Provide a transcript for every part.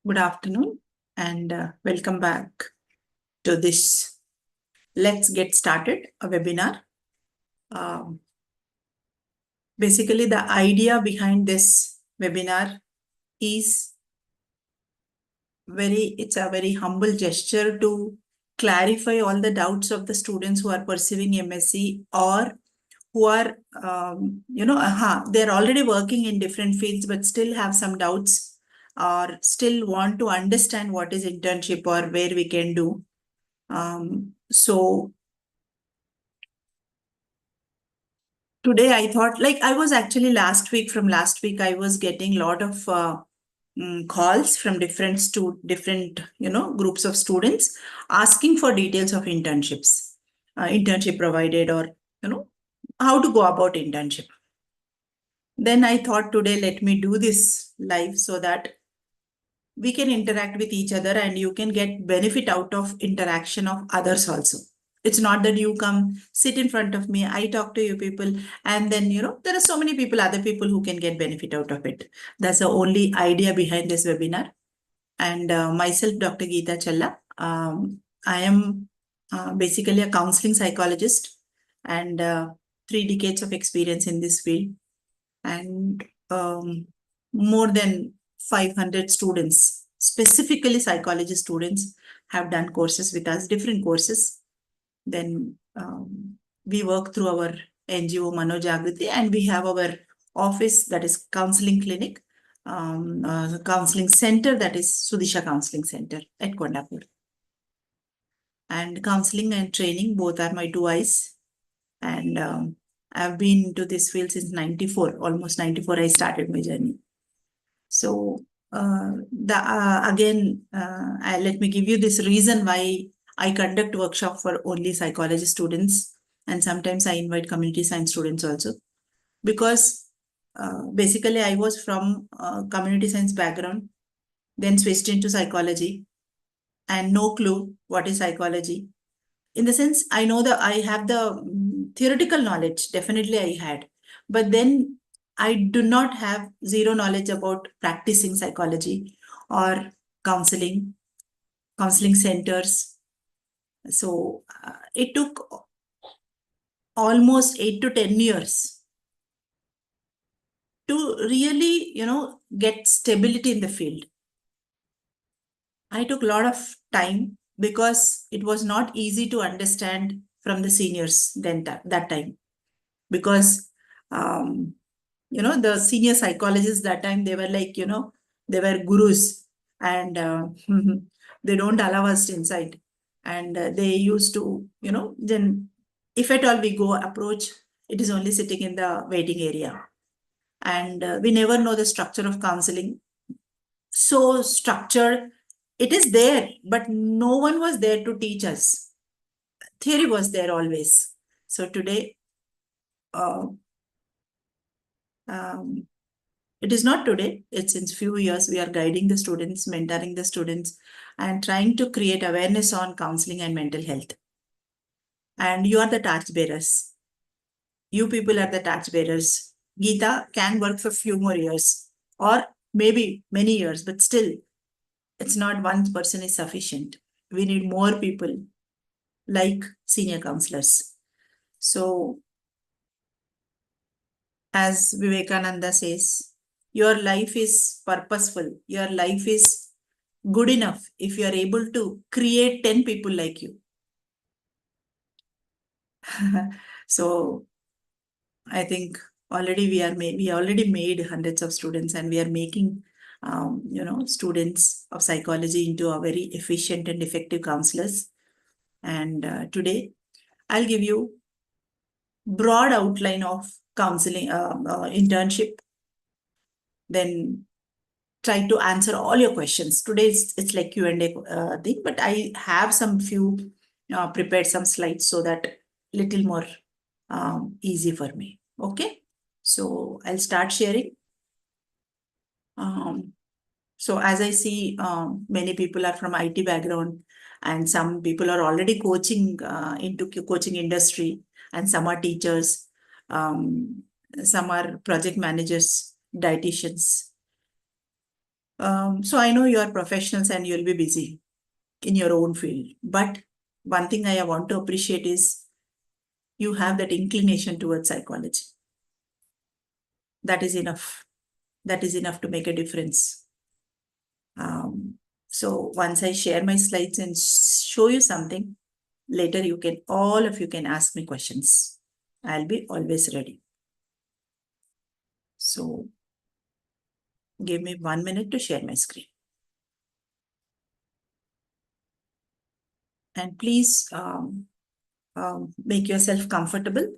Good afternoon and welcome back to this Let's Get Started, a webinar. Basically, the idea behind this webinar is it's a very humble gesture to clarify all the doubts of the students who are pursuing MSc or who are, they're already working in different fields but still have some doubts or still want to understand what is internship or where we can do. So today I thought, like I was actually last week, I was getting a lot of calls from different groups of students asking for details of internships, internship provided, or how to go about internship. Then I thought today, let me do this live so that we can interact with each other and you can get benefit out of interaction of others also. It's not that you come sit in front of me, I talk to you people, and then, there are so many people, other people who can get benefit out of it. That's the only idea behind this webinar. And myself, Dr. Geetha Challa. I am basically a counseling psychologist and 3 decades of experience in this field. And more than 500 students, specifically psychology students, have done courses with us, different courses. Then we work through our NGO Manojagrithi, and we have our office, that is counseling clinic, counseling center, that is Sudisha Counseling Center at Kondapur. And counseling and training, both are my 2 eyes. And I've been into this field since 94, almost 94, I started my journey. So let me give you this reason why I conduct workshop for only psychology students. And sometimes I invite community science students also. Because basically I was from community science background, then switched into psychology and no clue what is psychology. In the sense, I know that I have the theoretical knowledge, definitely I had, but then I do not have zero knowledge about practicing psychology or counseling centers. So it took almost 8 to 10 years to really, get stability in the field. I took a lot of time because it was not easy to understand from the seniors then that time. Because, the senior psychologists that time, they were like, they were gurus and they don't allow us inside. And they used to, then if at all we go approach, it is only sitting in the waiting area. And we never know the structure of counseling. So structured, it is there, but no one was there to teach us. Theory was there always. So today, it is not today, it's since few years we are guiding the students, mentoring the students, and trying to create awareness on counseling and mental health. And you are the torch bearers. You people are the torch bearers. Geetha can work for few more years or maybe many years, but still it's not one person is sufficient. We need more people like senior counselors. So as Vivekananda says, your life is purposeful. Your life is good enough if you are able to create 10 people like you. So I think already we already made hundreds of students, and we are making students of psychology into a very efficient and effective counselors. And today I'll give you broad outline of counseling internship, then try to answer all your questions. Today it's like Q&A thing, but I have some few prepared some slides so that little more easy for me. Okay, so I'll start sharing. So as I see, many people are from IT background, and some people are already coaching into coaching industry, and some are teachers, some are project managers, dietitians. So I know you are professionals and you'll be busy in your own field. But one thing I want to appreciate is you have that inclination towards psychology. That is enough. That is enough to make a difference. So once I share my slides and show you something, later all of you can ask me questions. I'll be always ready. So give me 1 minute to share my screen. And please make yourself comfortable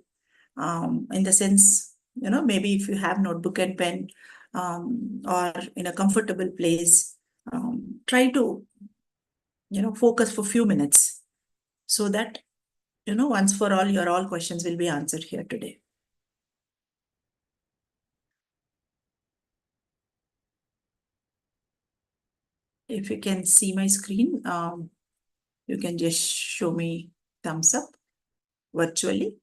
in the sense, maybe if you have notebook and pen or in a comfortable place, try to, focus for a few minutes so that, once for all, your all questions will be answered here today. If you can see my screen, you can just show me thumbs up virtually.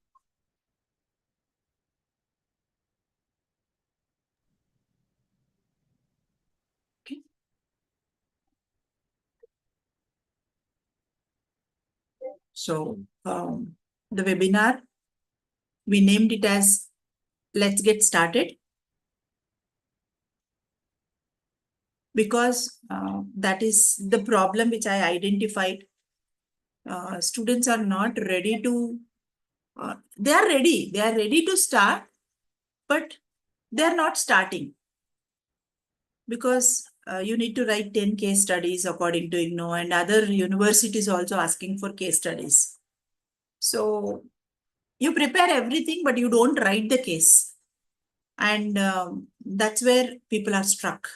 Okay. So the webinar, we named it as Let's Get Started, because that is the problem which I identified. Students are not ready to, they are ready to start, but they are not starting because you need to write 10 case studies according to IGNOU, and other universities also asking for case studies. So you prepare everything, but you don't write the case. And that's where people are struck.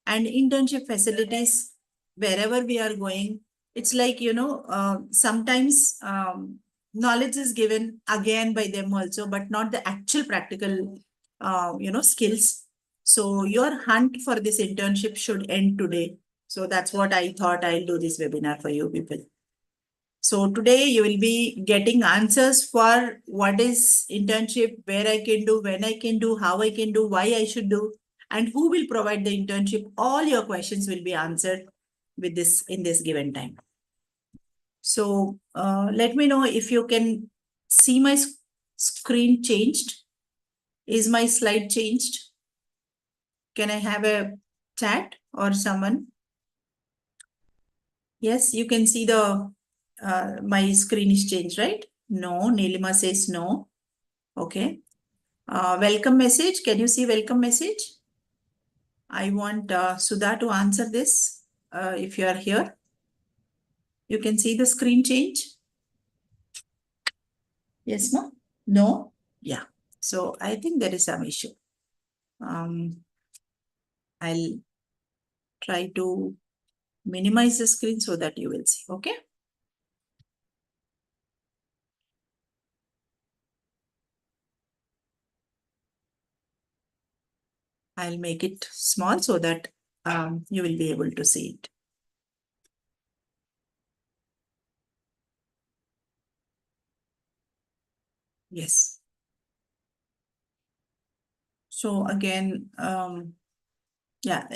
And internship facilities, wherever we are going, it's like, sometimes knowledge is given again by them also, but not the actual practical, skills. So your hunt for this internship should end today. So that's what I thought I'll do this webinar for you people. So today you will be getting answers for what is internship, where I can do, when I can do, how I can do, why I should do, and who will provide the internship. All your questions will be answered with this in this given time. So let me know if you can see my screen changed. Is my slide changed? Can I have a chat or someone? Yes, you can see the my screen is changed, right? No, Nilima says no. Okay. Welcome message. Can you see welcome message? I want Sudha to answer this. If you are here, you can see the screen change. Yes, no? No? Yeah. So I think there is some issue. I'll try to minimize the screen so that you will see. Okay. I'll make it small so that you will be able to see it. Yes. So again, yeah,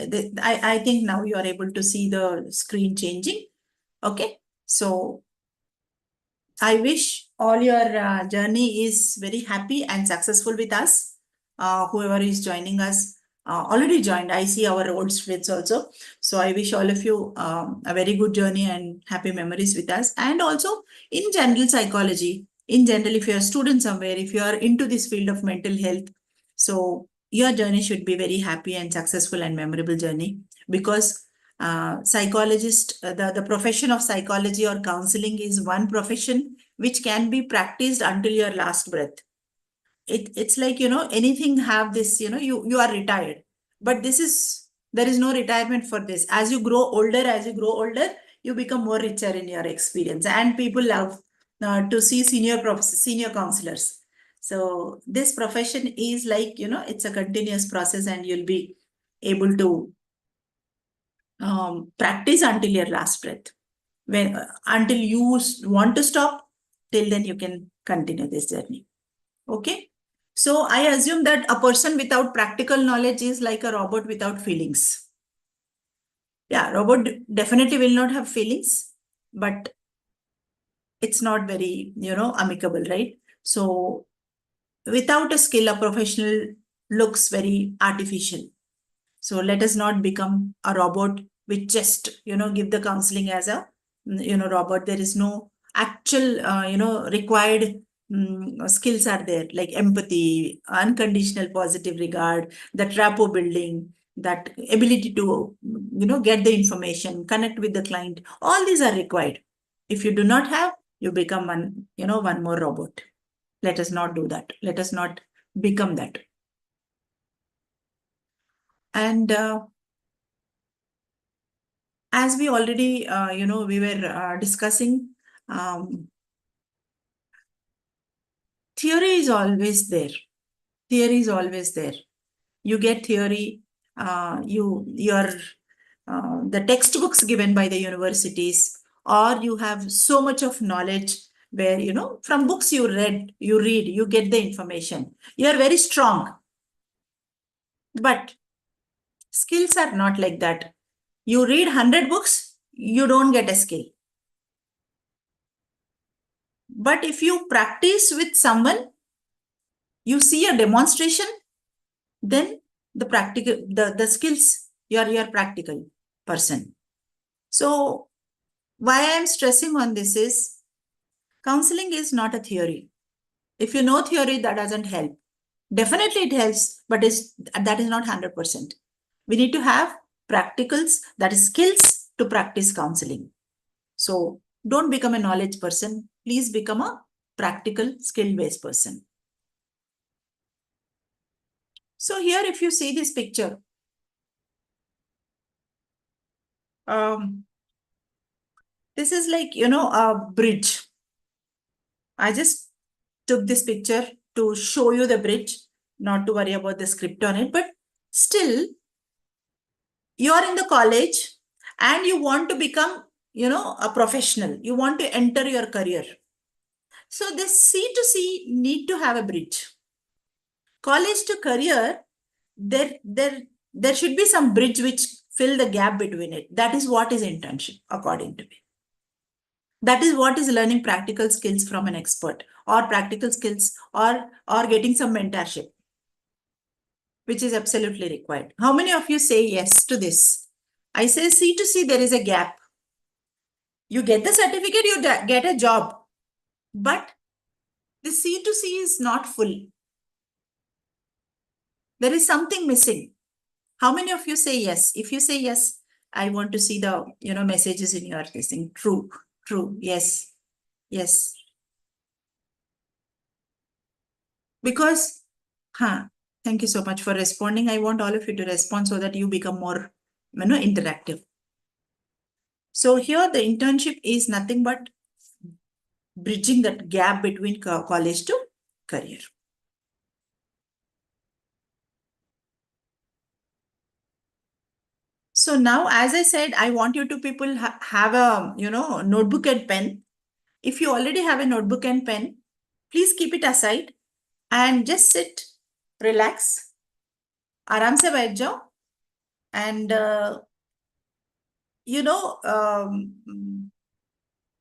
I think now you are able to see the screen changing. Okay. So I wish all your journey is very happy and successful with us. Whoever is joining us already joined. I see our old friends also. So I wish all of you a very good journey and happy memories with us. And also in general psychology, in general, if you're a student somewhere, if you are into this field of mental health, so your journey should be very happy and successful and memorable journey, because the profession of psychology or counseling is one profession which can be practiced until your last breath. It's like, anything have this, you are retired, but there is no retirement for this. As you grow older, you become more richer in your experience, and people love to see senior counselors. So this profession is like, it's a continuous process, and you'll be able to practice until your last breath. Until you want to stop, till then you can continue this journey. Okay. So I assume that a person without practical knowledge is like a robot without feelings. Yeah, robot definitely will not have feelings, but it's not very, amicable, right? So without a skill, a professional looks very artificial. So let us not become a robot which just, give the counseling as a, robot. There is no actual, required skills are there, like empathy, unconditional positive regard, that rapport building, that ability to, get the information, connect with the client. All these are required. If you do not have, you become one, one more robot. Let us not do that. Let us not become that. And as we already, we were discussing, um, theory is always there. Theory is always there. You get theory, your the textbooks given by the universities, or you have so much of knowledge where, from books you read, you get the information. You are very strong. But skills are not like that. You read 100 books, you don't get a skill. But if you practice with someone, you see a demonstration, then the skills, you're practical person. So why I'm stressing on this is counseling is not a theory. If you know theory, that doesn't help. Definitely it helps, but that is not 100%. We need to have practicals, that is skills to practice counseling. So don't become a knowledge person. Please become a practical skill-based person. So here, if you see this picture, this is like, a bridge. I just took this picture to show you the bridge, not to worry about the script on it, but still, you are in the college and you want to become, a professional. You want to enter your career. So this C to C need to have a bridge. College to career, there should be some bridge which fill the gap between it. That is what is internship, according to me. That is what is learning practical skills from an expert, or practical skills, or getting some mentorship, which is absolutely required. How many of you say yes to this? I say C to C, there is a gap. You get the certificate, you get a job, but the C to C is not full. There is something missing. How many of you say yes? If you say yes, I want to see the, messages in your thing. True, true. Yes, yes. Because, thank you so much for responding. I want all of you to respond so that you become more, interactive. So here the internship is nothing but bridging that gap between college to career. So now, as I said, I want you to people have a, notebook and pen. If you already have a notebook and pen, please keep it aside and just sit, relax, आराम से बैठ जाओ, and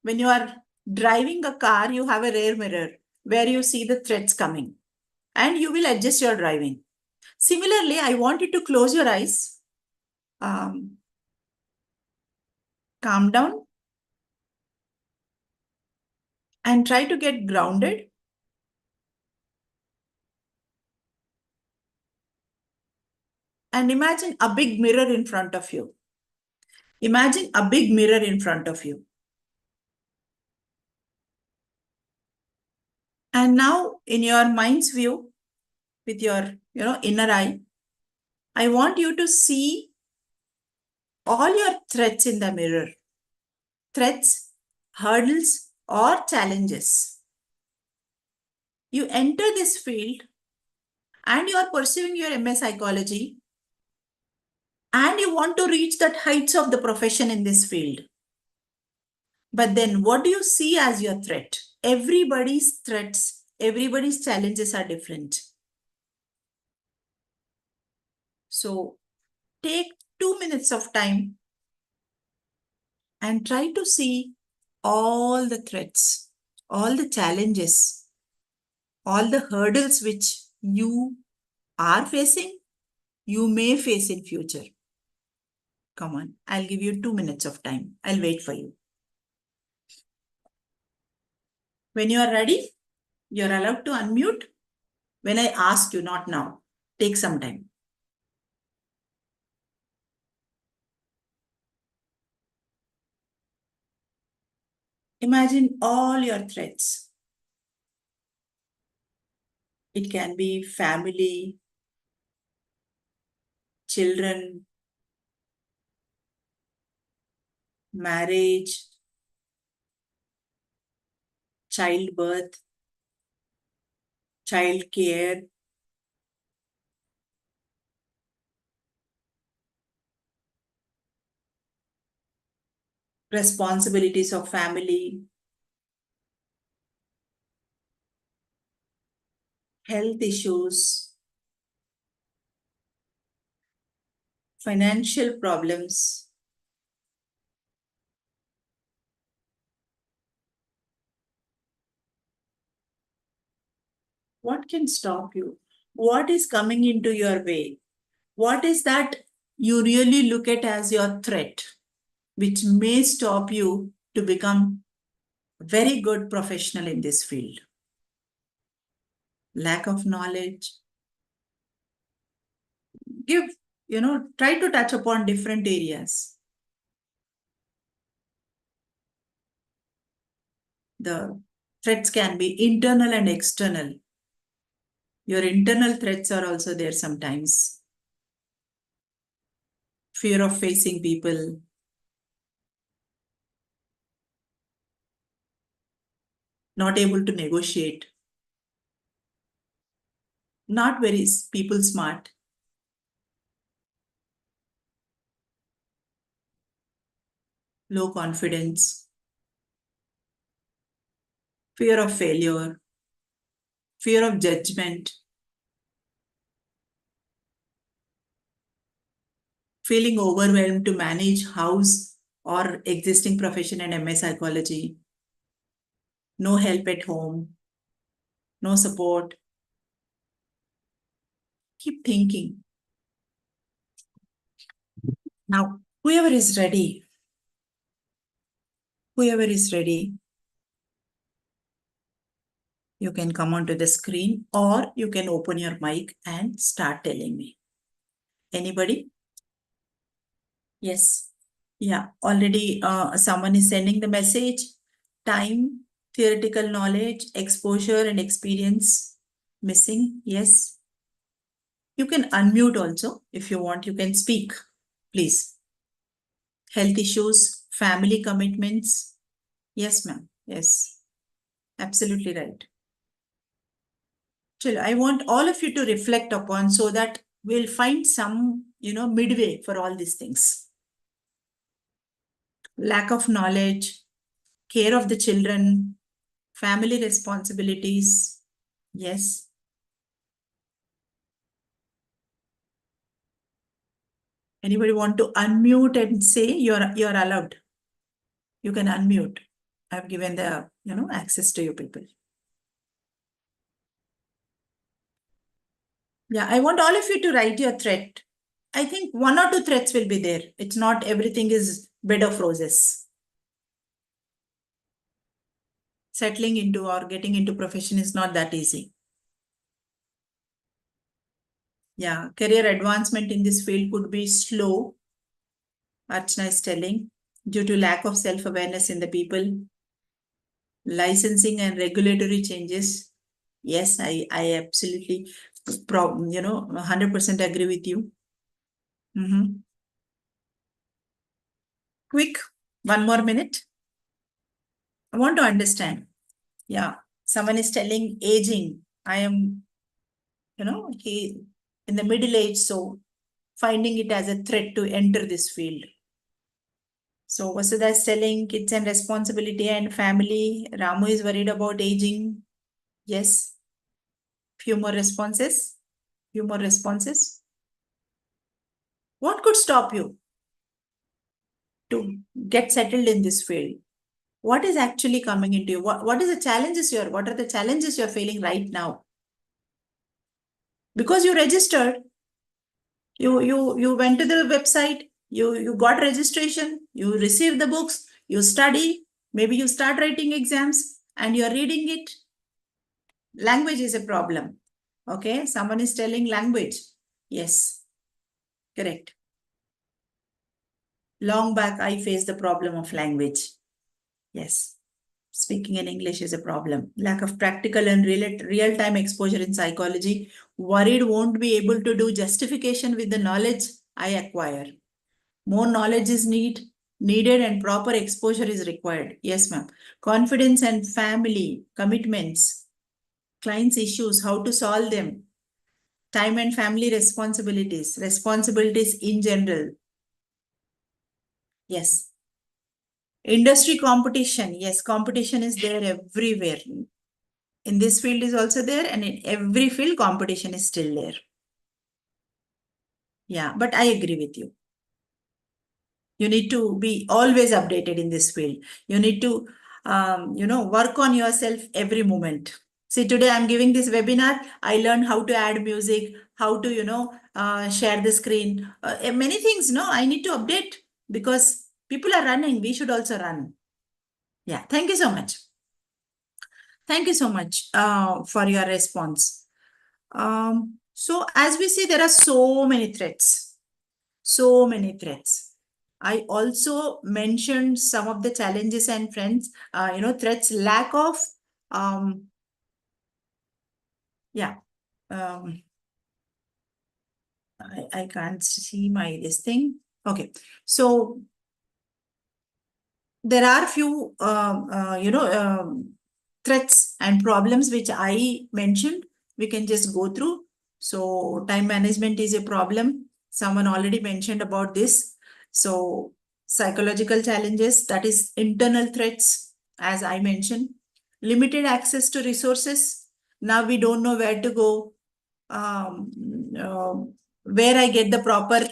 when you are driving a car, you have a rear mirror where you see the threads coming, and you will adjust your driving. Similarly, I want you to close your eyes, calm down, and try to get grounded. And imagine a big mirror in front of you. Imagine a big mirror in front of you. And now, in your mind's view, with your, inner eye, I want you to see all your threats in the mirror. Threats, hurdles, or challenges. You enter this field and you are pursuing your MA psychology, and you want to reach that heights of the profession in this field. But then what do you see as your threat? Everybody's threats, everybody's challenges are different. So take 2 minutes of time and try to see all the threats, all the challenges, all the hurdles which you are facing, you may face in future. Come on, I'll give you 2 minutes of time. I'll wait for you. When you are ready, you're allowed to unmute. When I ask you, not now. Take some time. Imagine all your threats. It can be family, children, marriage, childbirth, child care, responsibilities of family, health issues, financial problems. What can stop you? What is coming into your way? What is that you really look at as your threat, which may stop you to become a very good professional in this field? Lack of knowledge. Give, try to touch upon different areas. The threats can be internal and external. Your internal threats are also there sometimes. Fear of facing people, not able to negotiate, not very people smart, low confidence, fear of failure, fear of judgment, feeling overwhelmed to manage house or existing profession in MA psychology, no help at home, no support. Keep thinking. Now, whoever is ready, you can come onto the screen or you can open your mic and start telling me. Anybody? Yes. Yeah, already someone is sending the message. Time, theoretical knowledge, exposure and experience missing. Yes. You can unmute also if you want. You can speak, please. Health issues, family commitments. Yes, ma'am. Yes. Absolutely right. Chill. I want all of you to reflect upon so that we'll find some, midway for all these things. Lack of knowledge, care of the children, family responsibilities. Yes. Anybody want to unmute and say you're allowed? You can unmute. I've given the, access to you people. Yeah, I want all of you to write your threat. I think 1 or 2 threats will be there. It's not everything is bed of roses. Settling into or getting into profession is not that easy. Yeah, career advancement in this field could be slow, Archana is telling, due to lack of self-awareness in the people. Licensing and regulatory changes. Yes, I absolutely, 100% agree with you. Quick, 1 more minute. I want to understand. Yeah, someone is telling aging. I am, he in the middle age, so finding it as a threat to enter this field. So Vasudha is telling kids and responsibility and family. Ramu is worried about aging. Yes. Few more responses. What could stop you to get settled in this field? What is actually coming into you? What is the challenges what are the challenges you're feeling right now? Because you registered, you went to the website, you got registration, you received the books, you study, maybe you start writing exams and you're reading it. Language is a problem. Okay, someone is telling language. Yes, correct. Long back, I faced the problem of language. Yes. Speaking in English is a problem. Lack of practical and real-time exposure in psychology. Worried won't be able to do justification with the knowledge I acquire. More knowledge is needed and proper exposure is required. Yes, ma'am. Confidence and family, commitments, clients' issues, how to solve them. Time and family responsibilities in general. Yes. Industry competition. Yes, competition is there everywhere. In this field is also there, and in every field, competition is still there. Yeah, but I agree with you. You need to be always updated in this field. You need to, work on yourself every moment. See, today I'm giving this webinar. I learned how to add music, how to, share the screen. Many things, no, I need to update because people are running. We should also run. Yeah, thank you so much. Thank you so much for your response. So as we see, there are so many threats. So many threats. I also mentioned some of the challenges and threats, lack of, yeah, I can't see this thing. Okay, so there are few, threats and problems which I mentioned. We can just go through. So time management is a problem. Someone already mentioned about this. So psychological challenges, that is internal threats, as I mentioned. Limited access to resources. Now we don't know where to go, um, uh, where I get the proper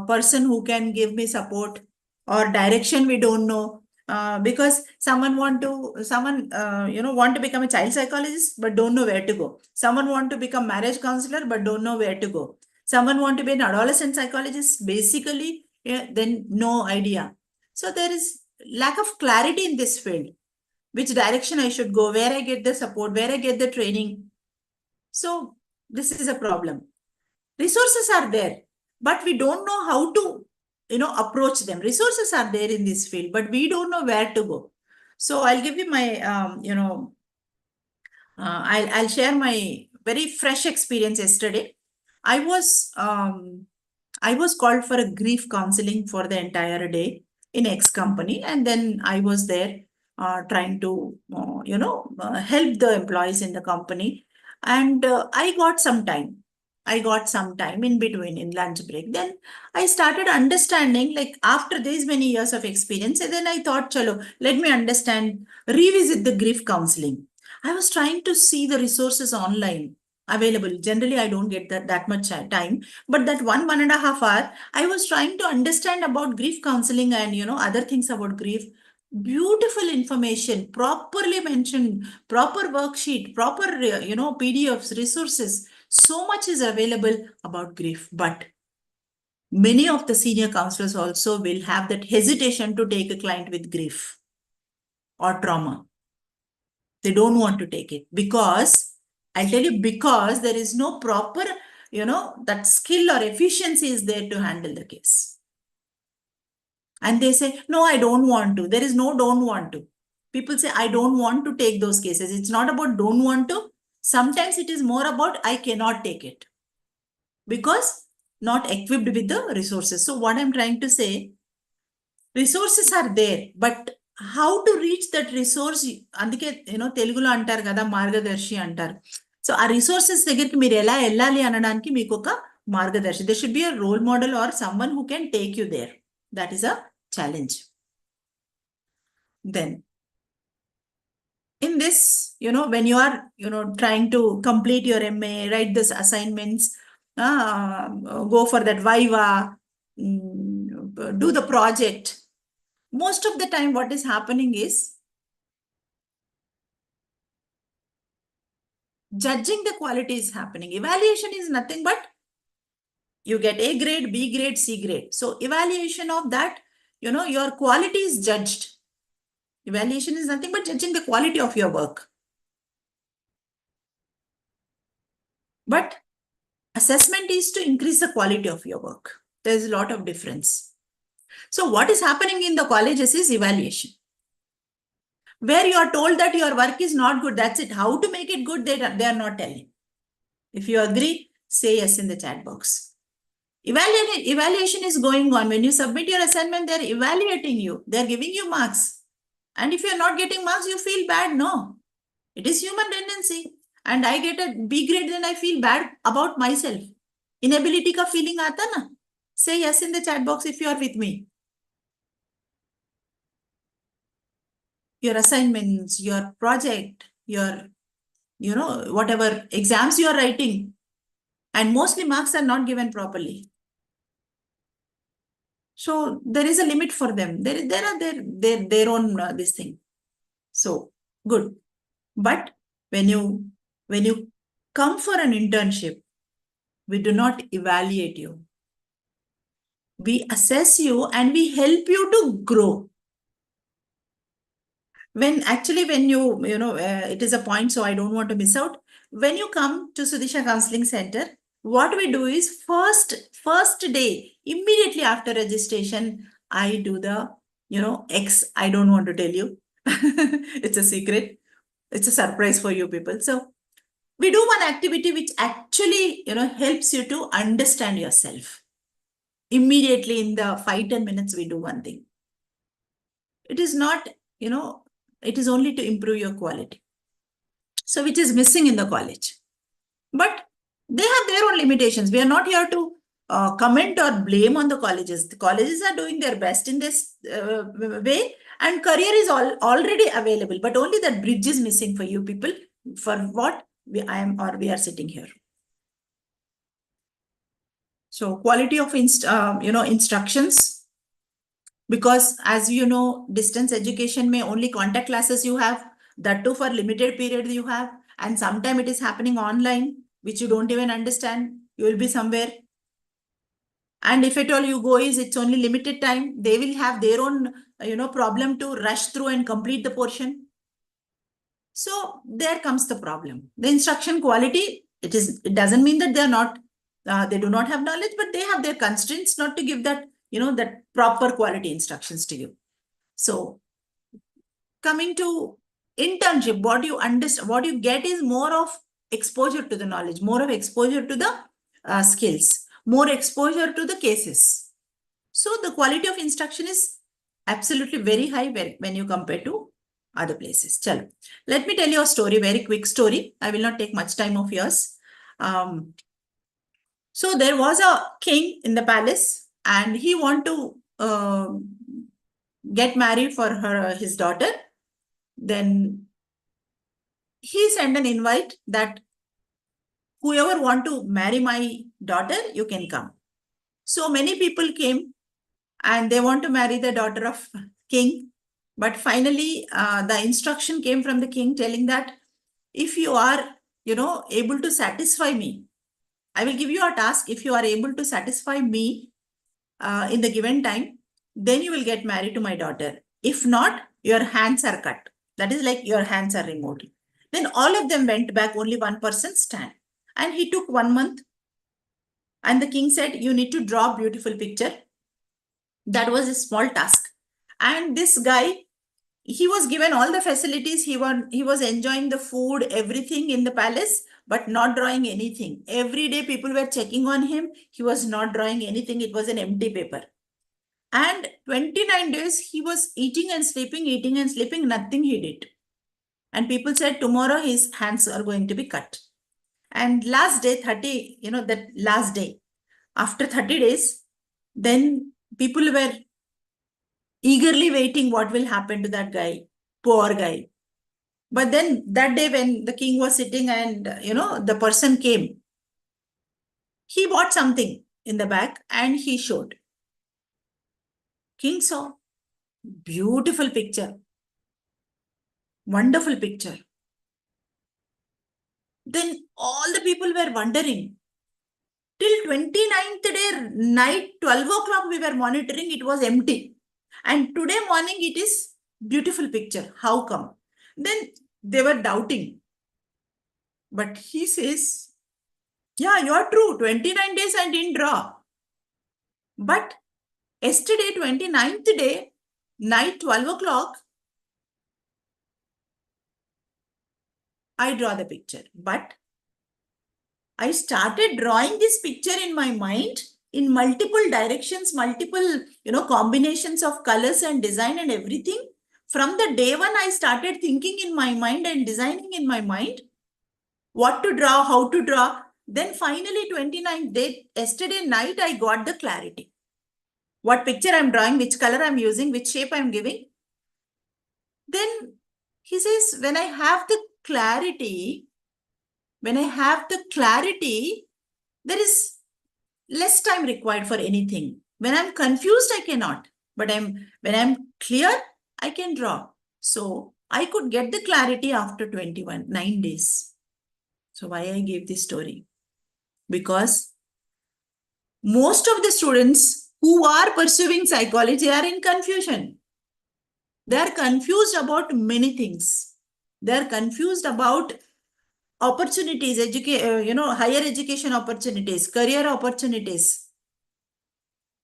person who can give me support or direction. We don't know because someone want to become a child psychologist but don't know where to go. Someone want to become marriage counselor but don't know where to go. Someone want to be an adolescent psychologist, basically, yeah, then no idea. So there is lack of clarity in this field. Which direction I should go, where I get the support, where I get the training. So this is a problem. Resources are there, but we don't know how to, approach them. Resources are there in this field, but we don't know where to go. So I'll give you my, I'll share my very fresh experience yesterday. I was called for a grief counseling for the entire day in X company, and then I was there trying to, help the employees in the company, and I got some time. I got some time in between in lunch break. Then I started understanding, like after these many years of experience, and then I thought, chalo, let me understand, revisit the grief counseling. I was trying to see the resources online available. Generally, I don't get that much time, but that 1.5 hour, I was trying to understand about grief counseling and, other things about grief. Beautiful information, properly mentioned, proper worksheet, proper, PDFs, resources. So much is available about grief, but many of the senior counselors also will have that hesitation to take a client with grief or trauma. They don't want to take it because, I'll tell you, because there is no proper, that skill or efficiency is there to handle the case. And they say, no, I don't want to. There is no don't want to. People say, I don't want to take those cases. It's not about don't want to. Sometimes it is more about I cannot take it because not equipped with the resources. So what I'm trying to say, resources are there, but how to reach that resource, అందుకే తెలుగులో అంటారు కదా మార్గదర్శి అంటారు. So ఆ resources దగ్గరికి మీరు ఎలా వెళ్ళాలి అనడానికి మీకు ఒక మార్గదర్శి. There should be a role model or someone who can take you there. That is a challenge. Then in this, when you are, trying to complete your MA, write this assignments, go for that Viva, do the project. Most of the time, what is happening is judging the quality is happening. Evaluation is nothing but you get A grade, B grade, C grade. So evaluation of that, your quality is judged. Evaluation is nothing but judging the quality of your work. But assessment is to increase the quality of your work. There's a lot of difference. So what is happening in the colleges is evaluation, where you are told that your work is not good. That's it. How to make it good, they are not telling. If you agree, say yes in the chat box. Evaluation is going on. When you submit your assignment, they're evaluating you. They're giving you marks. And if you're not getting marks, you feel bad. No, it is human tendency. And I get a B grade, then I feel bad about myself. Inability ka feeling aata na. Say yes in the chat box if you are with me. Your assignments, your project, your, whatever exams you are writing. And mostly marks are not given properly. So there is a limit for them. There are their own this thing. So good. But when you come for an internship, we do not evaluate you. We assess you and we help you to grow. When you it is a point, so I don't want to miss out. When you come to Sudisha Counseling Center, what we do is first day, immediately after registration, I do the, X, I don't want to tell you. It's a secret. It's a surprise for you people. So we do one activity which actually, helps you to understand yourself. Immediately in the 5-10 minutes, we do one thing. It is not, it is only to improve your quality. So which is missing in the college. But they have their own limitations. We are not here to comment or blame on the colleges. The colleges are doing their best in this way, and career is already available, but only that bridge is missing for you people, for what we are sitting here. So quality of instructions, because as you know, distance education may only contact classes you have, that too for limited period you have, and sometime it is happening online, which you don't even understand. You will be somewhere. And if at all you go, it's only limited time. They will have their own, problem to rush through and complete the portion. So there comes the problem. The instruction quality, it doesn't mean that they do not have knowledge, but they have their constraints not to give that, that proper quality instructions to you. So coming to internship, what you get is more of exposure to the knowledge, more of exposure to the skills, more exposure to the cases. So the quality of instruction is absolutely very high when you compare to other places. Chalo. Let me tell you a story, very quick story. I will not take much time of yours. So there was a king in the palace, and he wanted to get married for his daughter. Then he sent an invite that whoever want to marry my daughter, you can come. So many people came and they want to marry the daughter of king. But finally, the instruction came from the king telling that if you are, able to satisfy me, I will give you a task. If you are able to satisfy me in the given time, then you will get married to my daughter. If not, your hands are cut. That is like your hands are removed. Then all of them went back, only one person stand. And he took 1 month. And the king said, you need to draw a beautiful picture. That was a small task. And this guy, he was given all the facilities. He was enjoying the food, everything in the palace, but not drawing anything. Every day people were checking on him. He was not drawing anything. It was an empty paper. And 29 days, he was eating and sleeping, nothing he did. And people said, tomorrow his hands are going to be cut. And last day, 30, that last day, after 30 days, then people were eagerly waiting what will happen to that guy, poor guy. But then that day when the king was sitting and, the person came, he bought something in the bag and he showed. King saw. Beautiful picture. Wonderful picture. Then all the people were wondering. Till 29th day night, 12 o'clock, we were monitoring, it was empty. And today morning, it is beautiful picture. How come? Then they were doubting. But he says, yeah, you're true. 29 days I didn't draw. But yesterday, 29th day, night 12 o'clock, I draw the picture. But I started drawing this picture in my mind in multiple directions, multiple, combinations of colors and design and everything. From the day one, I started thinking in my mind and designing in my mind what to draw, how to draw. Then finally, 29th day, yesterday night, I got the clarity. What picture I'm drawing, which color I'm using, which shape I'm giving. Then he says, when I have the clarity, there is less time required for anything. When I'm confused, I cannot. But when I'm clear, I can draw. So I could get the clarity after 9 days. So why I gave this story? Because most of the students who are pursuing psychology are in confusion. They are confused about many things. They are confused about opportunities, higher education opportunities, career opportunities,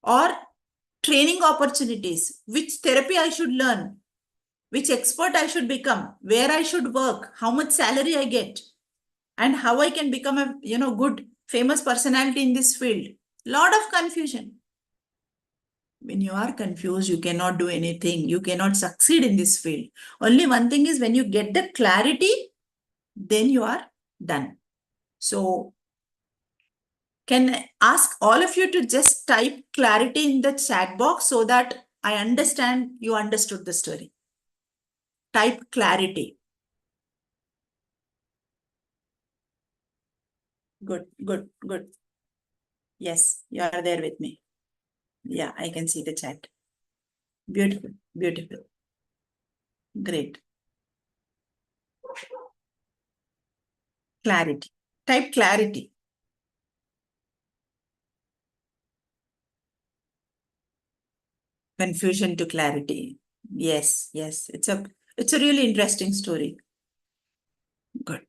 or training opportunities, which therapy I should learn, which expert I should become, where I should work, how much salary I get, and how I can become a good famous personality in this field. Lot of confusion. When you are confused, you cannot do anything. You cannot succeed in this field. Only one thing is, when you get the clarity, then you are done. So can I ask all of you to just type clarity in the chat box so that I understand you understood the story. Type clarity. Good, good, good. Yes, you are there with me. Yeah, I can see the chat. Beautiful, beautiful. Great. Clarity. Type clarity. Confusion to clarity. Yes, yes. It's a really interesting story. Good.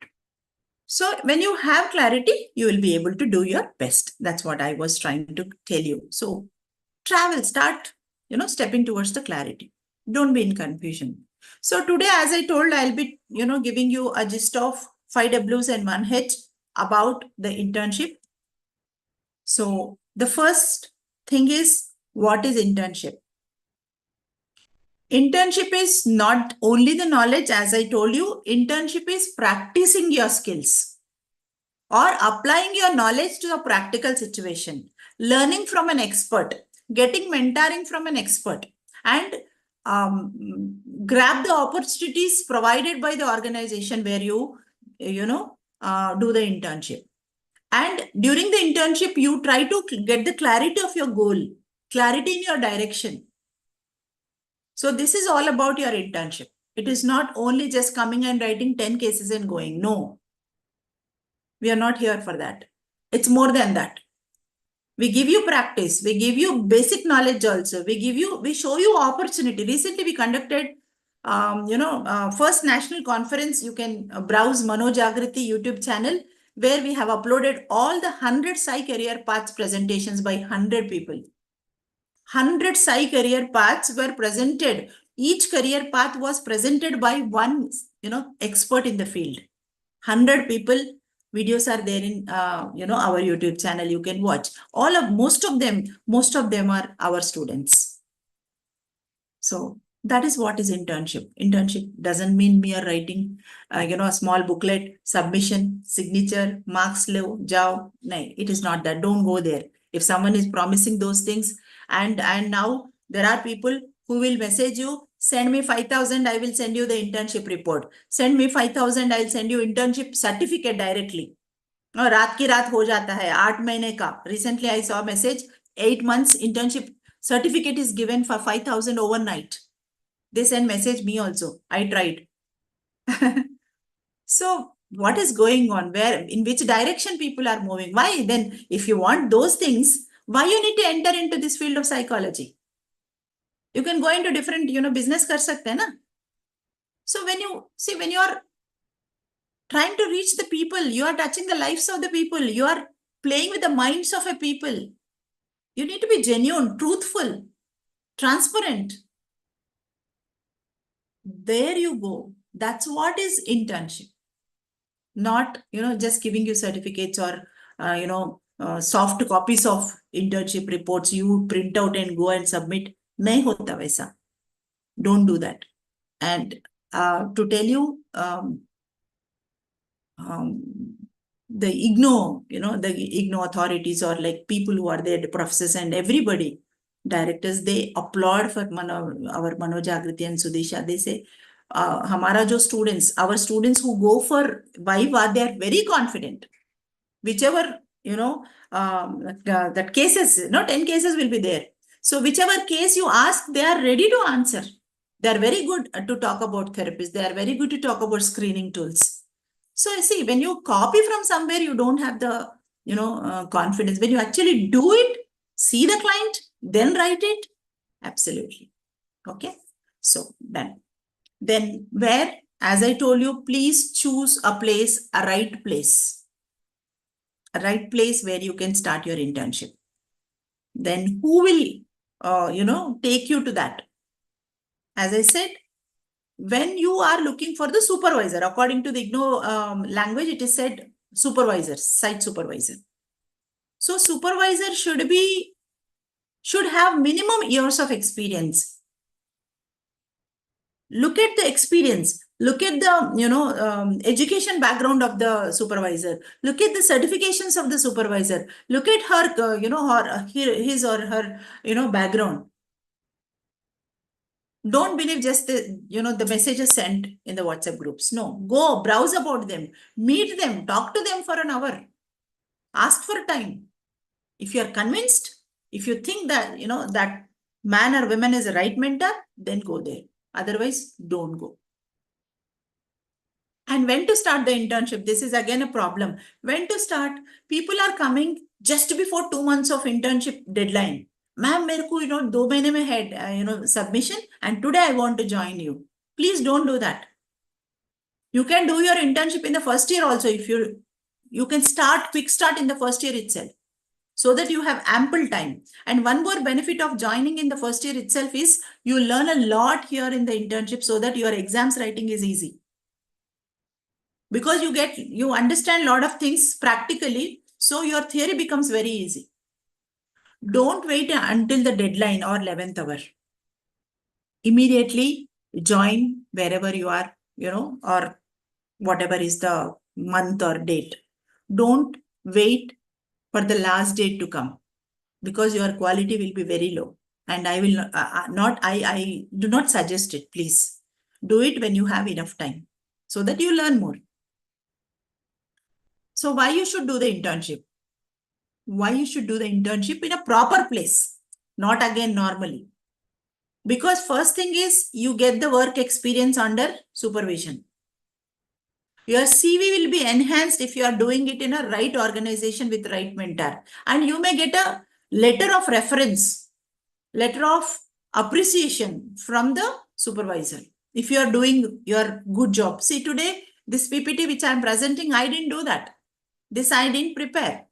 So when you have clarity, you will be able to do your best. That's what I was trying to tell you. So travel, start, stepping towards the clarity. Don't be in confusion. So today, as I told, I'll be, giving you a gist of 5 Ws and 1 H about the internship. So the first thing is, what is internship? Internship is not only the knowledge, as I told you, internship is practicing your skills or applying your knowledge to a practical situation, learning from an expert, getting mentoring from an expert, and grab the opportunities provided by the organization where you do the internship. And during the internship, you try to get the clarity of your goal, clarity in your direction. So this is all about your internship. It is not only just coming and writing 10 cases and going. No, we are not here for that. It's more than that. We give you practice. We give you basic knowledge also. We show you opportunity. Recently, we conducted, first national conference. You can browse Manojagrithi YouTube channel, where we have uploaded all the 100 Psy career paths presentations by 100 people. 100 Psy career paths were presented. Each career path was presented by one, expert in the field. 100 people. Videos are there in, our YouTube channel. You can watch. Most of them are our students. So that is what is internship. Internship doesn't mean mere writing, a small booklet, submission, signature, marks low, jao. No, it is not that. Don't go there. If someone is promising those things, and now there are people who will message you, send me 5,000, I will send you the internship report. Send me 5,000, I'll send you internship certificate directly. और रात की रात हो जाता है 8 महीने का. Recently I saw a message, 8 months internship certificate is given for 5,000 overnight. They send message me also. I tried. So what is going on? Where, in which direction people are moving? Why then, if you want those things, why you need to enter into this field of psychology? You can go into different, business kar sakte hai na? So when you see, when you are trying to reach the people, you are touching the lives of the people, you are playing with the minds of a people. You need to be genuine, truthful, transparent. There you go. That's what is internship. Not, just giving you certificates or, soft copies of internship reports you print out and go and submit. Nahi hota waisa. Don't do that. And to tell you, the IGNO authorities, or like people who are there, the professors and everybody, directors, they applaud for our Manojagrithi and Sudisha. They say, our students who go for Viva, they are very confident. Whichever, that cases, 10 cases will be there. So whichever case you ask, they are ready to answer. They are very good to talk about therapists. They are very good to talk about screening tools. So you see, when you copy from somewhere, you don't have the, confidence. When you actually do it, see the client, then write it, absolutely. Okay. So then where, as I told you, please choose a right place where you can start your internship. Then who will, take you to that? As I said, when you are looking for the supervisor, according to the IGNO language, it is said supervisor, site supervisor. So supervisor should have minimum years of experience. Look at the experience. Look at the, education background of the supervisor. Look at the certifications of the supervisor. Look at her, his or her, background. Don't believe just the messages sent in the WhatsApp groups. No, go browse about them, meet them, talk to them for an hour, ask for time. If you are convinced, if you think that, that man or woman is a right mentor, then go there. Otherwise, don't go. And when to start the internship? This is again a problem. When to start? People are coming just before 2 months of internship deadline. Ma'am, मेरे को 2 महीने में है submission, and today I want to join you. Please don't do that. You can do your internship in the first year also. If you can quick start in the first year itself, so that you have ample time. And one more benefit of joining in the first year itself is you learn a lot here in the internship, so that your exams writing is easy. Because you understand a lot of things practically, so your theory becomes very easy. Don't wait until the deadline or 11th hour. Immediately join wherever you are, or whatever is the month or date. Don't wait for the last date to come, because your quality will be very low. And I will I do not suggest it. Please do it when you have enough time, so that you learn more. So why you should do the internship? Why you should do the internship in a proper place, not again normally. Because first thing is you get the work experience under supervision. Your CV will be enhanced if you are doing it in a right organization with right mentor. And you may get a letter of reference, letter of appreciation from the supervisor if you are doing your good job. See, today, this PPT which I am presenting, I didn't do that. This I didn't prepare.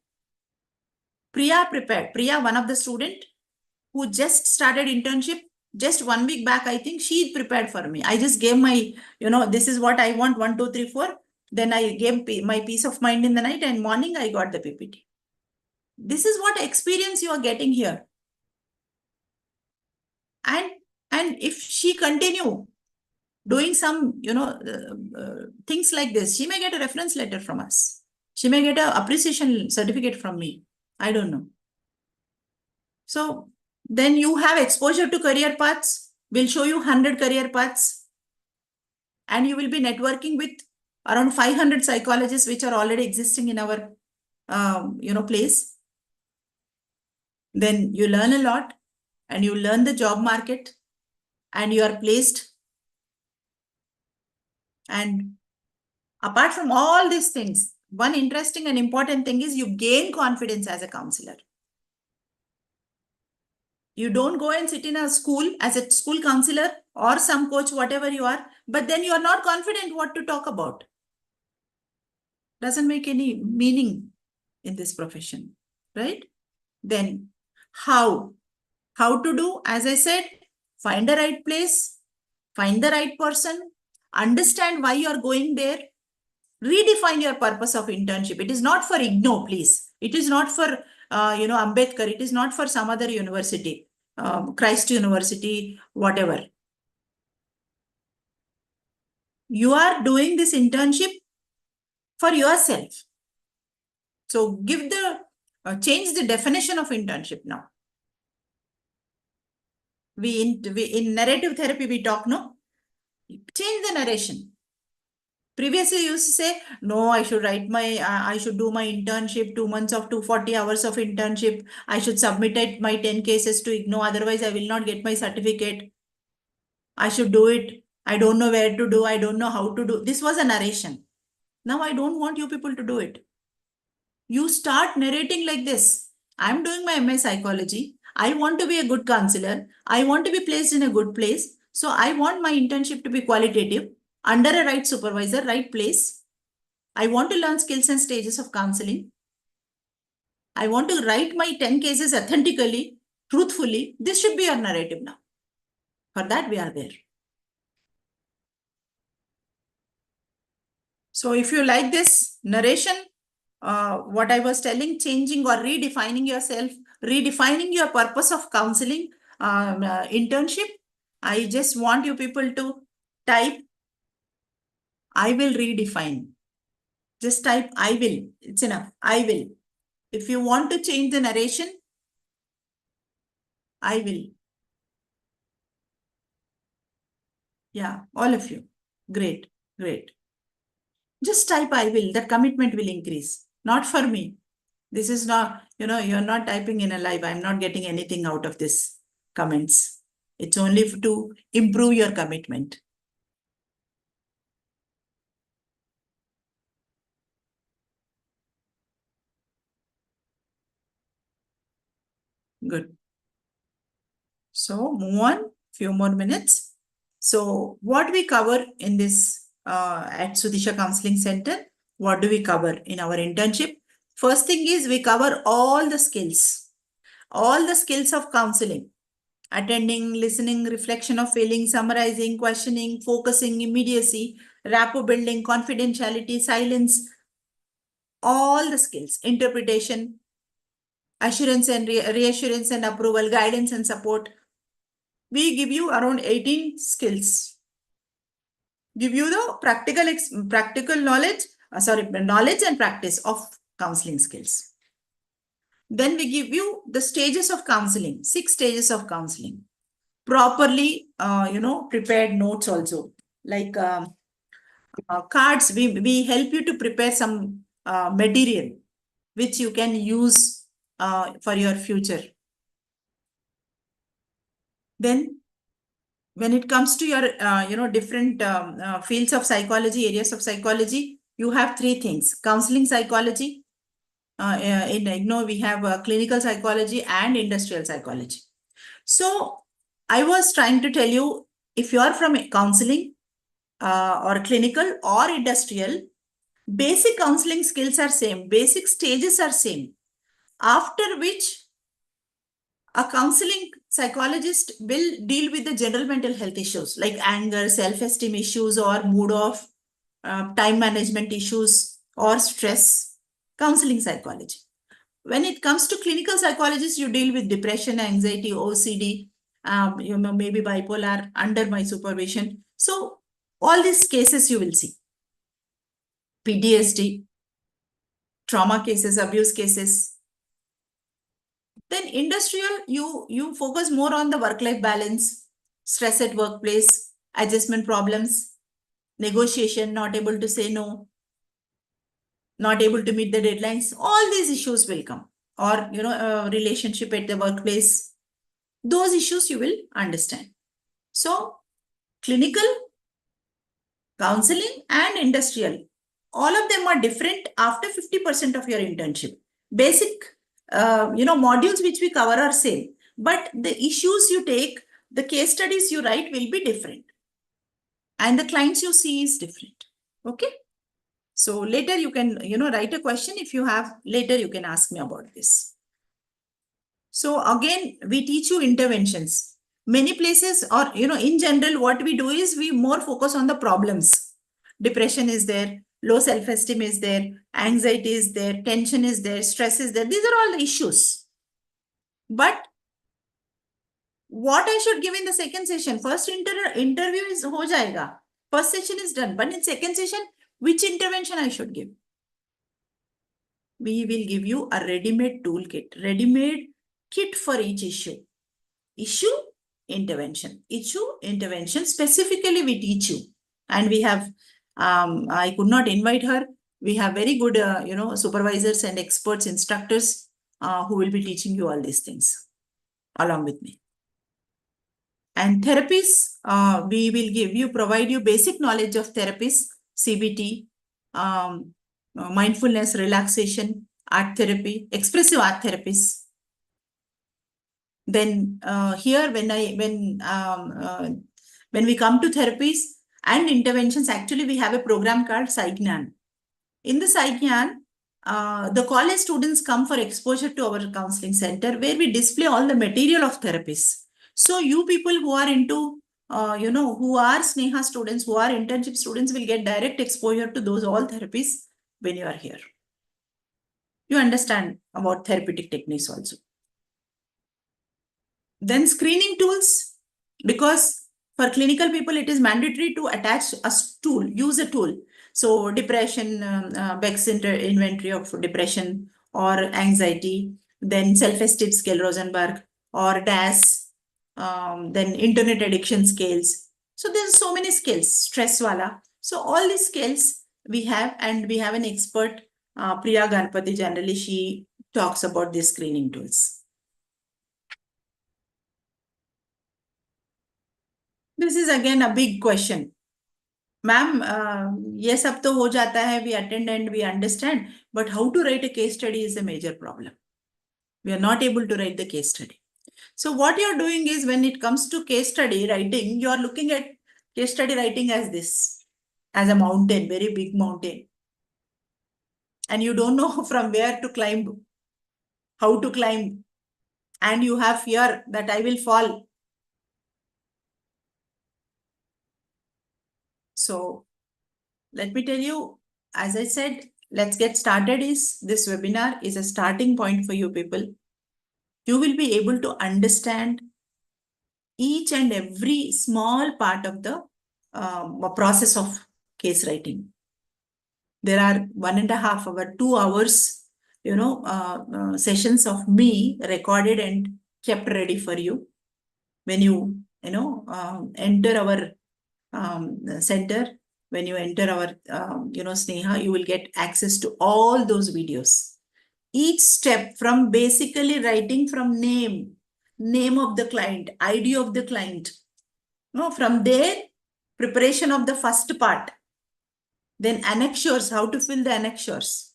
Priya prepared. Priya, one of the student who just started internship just 1 week back, I think she prepared for me. I just gave my, this is what I want, 1, 2, 3, 4. Then I gave my peace of mind in the night, and morning I got the PPT. This is what experience you are getting here. And if she continue doing some, things like this, she may get a reference letter from us. She may get an appreciation certificate from me. I don't know. So then you have exposure to career paths. We'll show you 100 career paths. And you will be networking with around 500 psychologists which are already existing in our, place. Then you learn a lot, and you learn the job market, and you are placed And apart from all these things, one interesting and important thing is you gain confidence as a counselor. You don't go and sit in a school as a school counselor or some coach, whatever you are, but then you are not confident what to talk about. Doesn't make any meaning in this profession, right? Then how? How to do? As I said, find the right place, find the right person, understand why you are going there, redefine your purpose of internship. It is not for IGNO, please. It is not for, Ambedkar. It is not for some other university, Christ University, whatever. You are doing this internship for yourself. So change the definition of internship now. In narrative therapy, we talk, no? Change the narration. Previously, you used to say, no, I should do my internship, 2 months of 240 hours of internship. I should submit my 10 cases to IGNO, otherwise I will not get my certificate. I should do it. I don't know where to do. I don't know how to do. This was a narration. Now I don't want you people to do it. You start narrating like this. I'm doing my MA psychology. I want to be a good counselor. I want to be placed in a good place. So I want my internship to be qualitative, under a right supervisor, right place. I want to learn skills and stages of counseling. I want to write my 10 cases authentically, truthfully. This should be our narrative now. For that, we are there. So if you like this narration, what I was telling, changing or redefining yourself, redefining your purpose of counseling, internship, I just want you people to type, I will redefine. Just type, I will. It's enough. I will. If you want to change the narration, I will. Yeah, all of you. Great, great. Just type I will. That commitment will increase. Not for me. This is not, you're not typing in a live. I'm not getting anything out of this comments. It's only to improve your commitment. Good. So move on. Few more minutes. So what we cover in this at Sudisha Counseling Center, what do we cover in our internship? First thing is we cover all the skills of counseling: attending, listening, reflection of feeling, summarizing, questioning, focusing, immediacy, rapport building, confidentiality, silence, all the skills, interpretation, assurance and reassurance and approval, guidance and support. We give you around 18 skills. Give you the practical knowledge, knowledge and practice of counseling skills. Then we give you the stages of counseling, 6 stages of counseling. Properly, prepared notes also, like cards. We help you to prepare some material which you can use for your future. Then when it comes to your different fields of psychology, areas of psychology, you have 3 things: counseling psychology. In IGNO, we have clinical psychology and industrial psychology. So I was trying to tell you, if you are from counseling or clinical or industrial, basic counseling skills are same, basic stages are same, after which a counseling psychologist will deal with the general mental health issues like anger, self-esteem issues, or mood off, time management issues, or stress. Counseling psychology. When it comes to clinical psychologists, you deal with depression, anxiety, OCD, maybe bipolar under my supervision. So all these cases you will see. PTSD, trauma cases, abuse cases. Then industrial, you focus more on the work-life balance, stress at workplace, adjustment problems, negotiation, not able to say no, not able to meet the deadlines. All these issues will come. Or, relationship at the workplace. Those issues you will understand. So, clinical, counseling and industrial. All of them are different after 50% of your internship. Basic, modules which we cover are same, but the issues you take, the case studies you write will be different. And the clients you see is different. Okay. So later you can, write a question. If you have, later you can ask me about this. So again, we teach you interventions. Many places, or, in general, what we do is we more focus on the problems. Depression is there, low self-esteem is there, anxiety is there, tension is there, stress is there. These are all the issues. But what I should give in the second session? First interview is ho jayega. First session is done. But in second session, which intervention I should give? We will give you a ready-made toolkit, ready-made kit for each issue. Issue, intervention. Issue, intervention. Specifically, we teach you. And we have, I could not invite her. We have very good, supervisors and experts, instructors who will be teaching you all these things along with me. And therapies, we will provide you basic knowledge of therapies, CBT, mindfulness, relaxation, art therapy, expressive art therapies. Then here, when we come to therapies and interventions, actually we have a program called Saignan. In the Saignan, the college students come for exposure to our counseling center, where we display all the material of therapies. So you people who are into, who are Sneha students, who are internship students, will get direct exposure to those all therapies when you are here. You understand about therapeutic techniques also. Then screening tools, because for clinical people, it is mandatory to attach a tool, use a tool. So depression, Beck's inventory of depression or anxiety, then self-esteem scale, Rosenberg, or DAS, then internet addiction scales. So there's so many scales, stress wala. So all these scales we have, and we have an expert, Priya Ganpati, generally she talks about these screening tools. This is again a big question. Ma'am, ये सब तो हो जाता है, we attend and we understand, but how to write a case study is a major problem. We are not able to write the case study. So what you're doing is, when it comes to case study writing, you're looking at case study writing as this, as a mountain, very big mountain. And you don't know from where to climb, how to climb. And you have fear that I will fall. So let me tell you, as I said, let's get started. This webinar is a starting point for you people. You will be able to understand each and every small part of the process of case writing. There are 1.5 hour, 2 hours, sessions of me recorded and kept ready for you. When you, enter our center, when you enter our, Sneha, you will get access to all those videos. Each step, from basically writing from name of the client, ID of the client. From there, preparation of the first part. Then annexures, how to fill the annexures.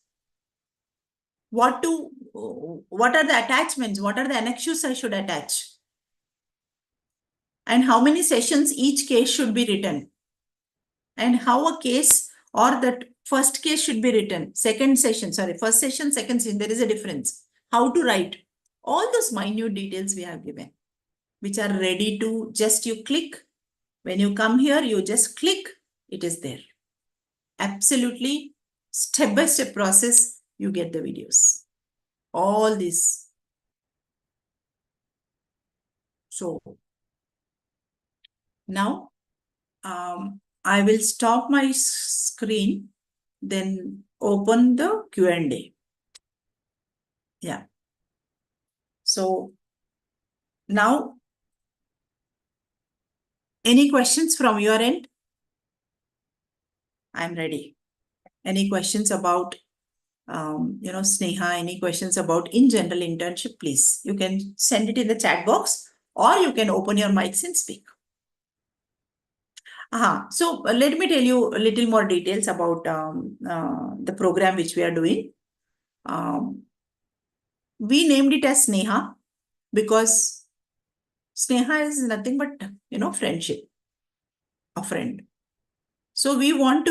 What are the attachments? What are the annexures I should attach? And how many sessions each case should be written? And how a case or that first case should be written. First session, second session, there is a difference. How to write. All those minute details we have given, which are ready to just you click. When you come here, you just click, it is there. Absolutely step-by-step process, you get the videos. All this. So now I will stop my screen, then open the Q&A. Yeah. So now, any questions from your end? I'm ready. Any questions about, Sneha, any questions about in general internship, please. You can send it in the chat box, or you can open your mics and speak. So let me tell you a little more details about the program which we are doing. Um, we named it as Sneha because Sneha is nothing but, friendship, a friend. So we want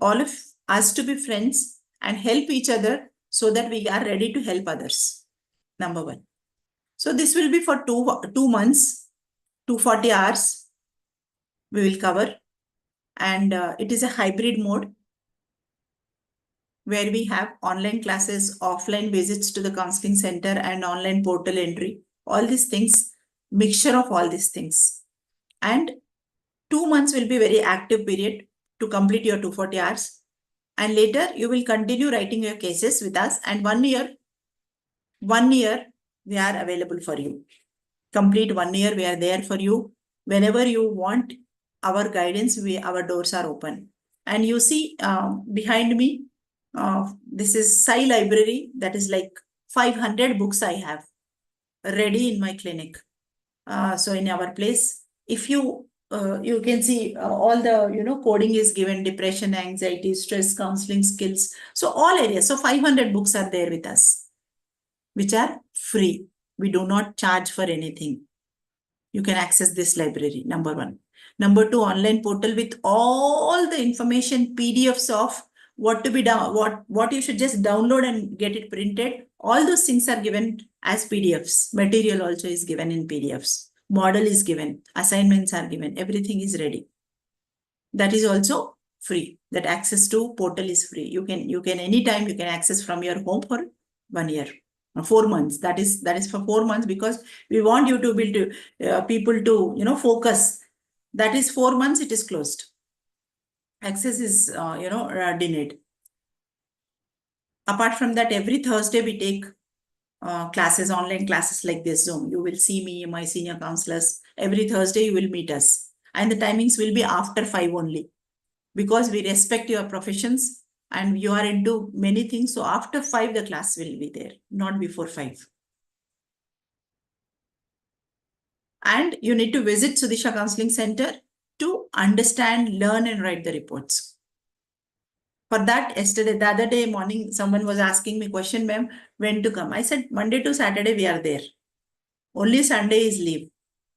all of us to be friends and help each other so that we are ready to help others. Number one. So this will be for 2 months, 240 hours we will cover. And it is a hybrid mode where we have online classes, offline visits to the counseling center, and online portal entry. All these things, mixture of all these things. And 2 months will be very active period to complete your 240 hours. And later you will continue writing your cases with us. And 1 year, we are available for you. Complete 1 year, we are there for you. Whenever you want our guidance, our doors are open. And you see behind me, this is Sai Library. That is like 500 books I have ready in my clinic. So in our place, if you can see all the coding is given, depression, anxiety, stress, counseling skills. So all areas. So 500 books are there with us, which are free. We do not charge for anything. You can access this library, number one. Number two, online portal with all the information, PDFs of what to be done, what you should just download and get it printed. All those things are given as PDFs. Material also is given in PDFs. Model is given. Assignments are given. Everything is ready. That is also free. That access to portal is free. You can anytime you can access from your home for 1 year. 4 months. That is for 4 months because we want you to build people to focus. That is 4 months. It is closed. Access is denied. Apart from that, every Thursday we take classes, online classes like this Zoom. You will see me, my senior counselors. Every Thursday you will meet us, and the timings will be after 5 only because we respect your professions and you are into many things. So after 5, the class will be there, not before 5. And you need to visit Sudisha Counseling Center to understand, learn, and write the reports. For that, the other day morning, someone was asking me question, ma'am, when to come? I said, Monday to Saturday, we are there. Only Sunday is leave.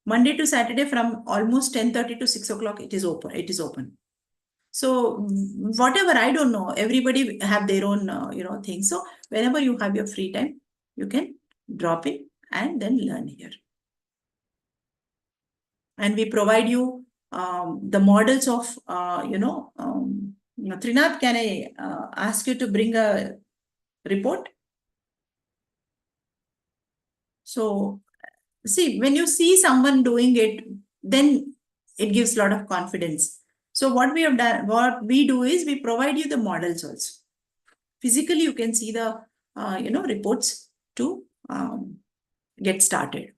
Monday to Saturday from almost 10:30 to 6 o'clock, it is open. It is open. So whatever, I don't know, everybody have their own, thing. So whenever you have your free time, you can drop in and then learn here. And we provide you the models of, Trinath, can I ask you to bring a report? So see, when you see someone doing it, then it gives a lot of confidence. So what we have done, what we do is we provide you the models also. Physically, you can see the, reports to get started.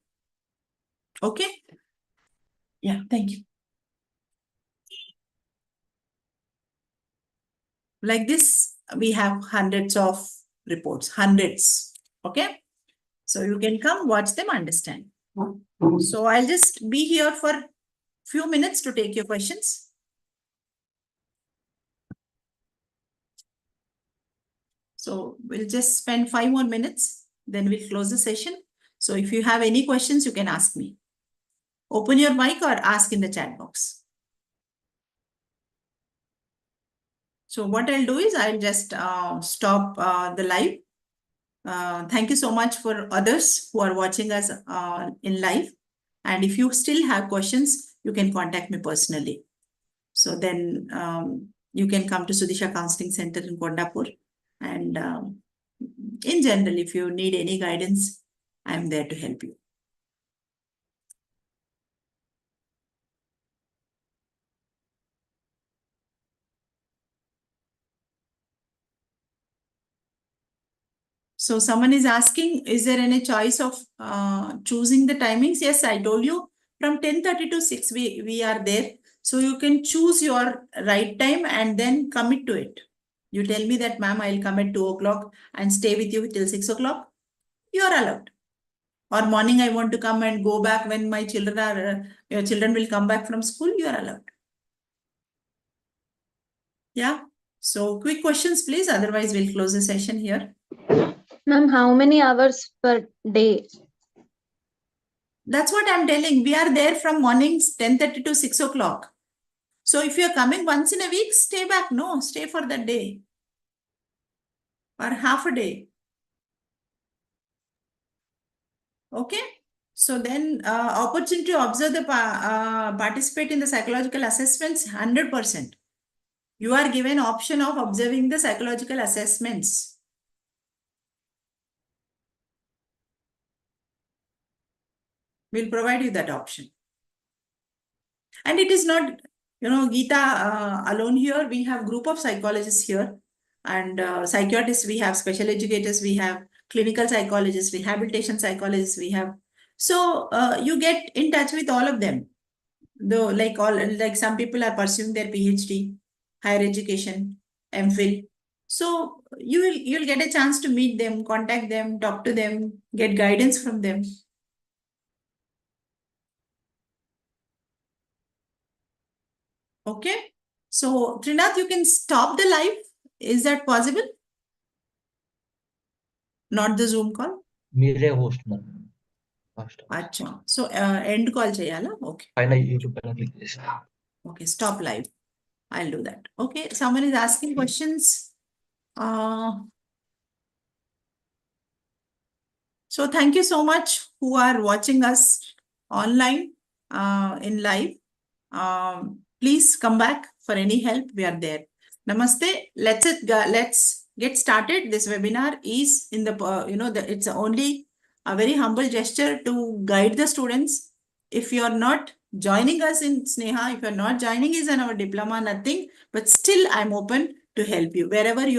Okay. Yeah, thank you. Like this, we have hundreds of reports, hundreds. Okay. So you can come watch them, understand. So I'll just be here for few minutes to take your questions. So we'll just spend 5 more minutes, then we'll close the session. So if you have any questions, you can ask me. Open your mic or ask in the chat box. So what I'll do is I'll just stop the live. Thank you so much for others who are watching us in live. And if you still have questions, you can contact me personally. So then you can come to Sudisha Counseling Center in Kondapur. And in general, if you need any guidance, I'm there to help you. So someone is asking, is there any choice of choosing the timings? Yes, I told you from 10:30 to 6, we are there. So you can choose your right time and then commit to it. You tell me that, ma'am, I'll come at 2 o'clock and stay with you till 6 o'clock. You are allowed. or morning I want to come and go back when my children are, your children will come back from school, you are allowed. Yeah. So quick questions, please. Otherwise, we'll close the session here. Ma'am, how many hours per day? That's what I'm telling. We are there from mornings 10:30 to 6 o'clock. So if you're coming once in a week, stay back. No, stay for that day or half a day. Okay. So then opportunity to observe the participate in the psychological assessments, 100%. You are given option of observing the psychological assessments. We'll provide you that option. And it is not, Geetha alone here. We have group of psychologists here and psychiatrists. We have special educators. We have clinical psychologists, rehabilitation psychologists. We have. So you get in touch with all of them. Though like some people are pursuing their PhD, higher education, MPhil. So you'll get a chance to meet them, contact them, talk to them, get guidance from them. Okay. So Trinath, you can stop the live. Is that possible? Not the Zoom call? మీరే host ma'am first Acha. So end call cheyala. Okay. పైన YouTube పైన click చేసి Okay. Stop live. I'll do that. Okay. Someone is asking questions. So thank you so much who are watching us online in live. Please come back for any help. We are there. Namaste. Let's get started. This webinar is in the it's only a very humble gesture to guide the students. If you are not joining us in Sneha, if you are not joining us in our diploma, nothing. But still, I'm open to help you wherever you are.